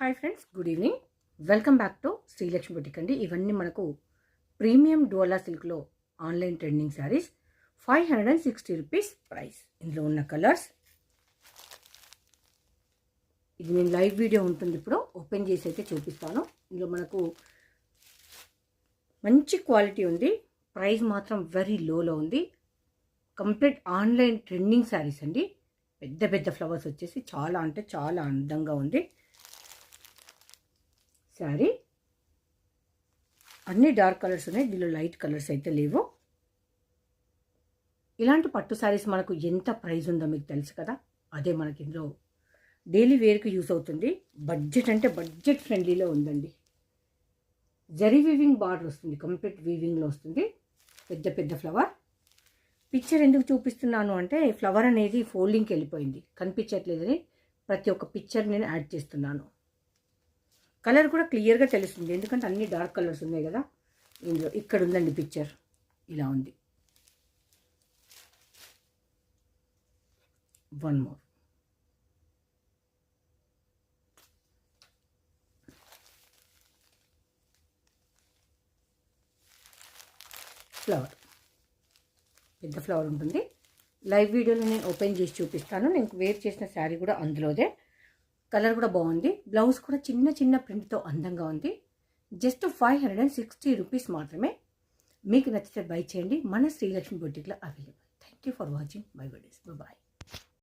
Hi friends, good evening. Welcome back to Srilakshmi boutique అండి. ఇవన్నీ మనకు ప్రీమియం డోలా సిల్క్లో online trending sarees. 560 rupees price. ఇందులో ఉన్న కలర్స్, ఇది నేను లైవ్ వీడియో ఉంటుంది, ఇప్పుడు ఓపెన్ చేసి అయితే చూపిస్తాను. ఇందులో మనకు మంచి క్వాలిటీ ఉంది, ప్రైస్ మాత్రం వెరీ లోలో ఉంది. కంప్లీట్ ఆన్లైన్ ట్రెండింగ్ శారీస్ అండి. పెద్ద పెద్ద ఫ్లవర్స్ వచ్చేసి చాలా అంటే చాలా అందంగా ఉంది శారీ. అన్ని డార్క్ కలర్స్ ఉన్నాయి, దీనిలో లైట్ కలర్స్ అయితే లేవు. ఇలాంటి పట్టు శారీస్ మనకు ఎంత ప్రైస్ ఉందో మీకు తెలుసు కదా. అదే మనకి ఇందులో డైలీ వేర్కి యూస్ అవుతుంది. బడ్జెట్ అంటే బడ్జెట్ ఫ్రెండ్లీలో ఉందండి. జరీ వీవింగ్ బార్డర్ వస్తుంది, కంప్లీట్ వీవింగ్లో వస్తుంది. పెద్ద పెద్ద ఫ్లవర్. పిక్చర్ ఎందుకు చూపిస్తున్నాను అంటే ఫ్లవర్ అనేది ఫోల్డింగ్కి వెళ్ళిపోయింది, కనిపించట్లేదని ప్రతి ఒక్క పిక్చర్ నేను యాడ్ చేస్తున్నాను. కలర్ కూడా క్లియర్గా తెలుస్తుంది, ఎందుకంటే అన్ని డార్క్ కలర్స్ ఉన్నాయి కదా. ఇందులో ఇక్కడ ఉందండి పిక్చర్, ఇలా ఉంది. One more. ఫ్లవర్, పెద్ద ఫ్లవర్ ఉంటుంది. లైవ్ వీడియోలో నేను ఓపెన్ చేసి చూపిస్తాను. నేను వేర్ చేసిన శారీ కూడా అందులోదే. కలర్ కూడా బాగుంది. బ్లౌజ్ కూడా చిన్న చిన్న ప్రింట్తో అందంగా ఉంది. జస్ట్ 560 రూపీస్ మాత్రమే. మీకు నచ్చితే బై చేయండి. మన శ్రీలక్ష్మి బొటిక్లో available. Thank you for watching my videos. Bye.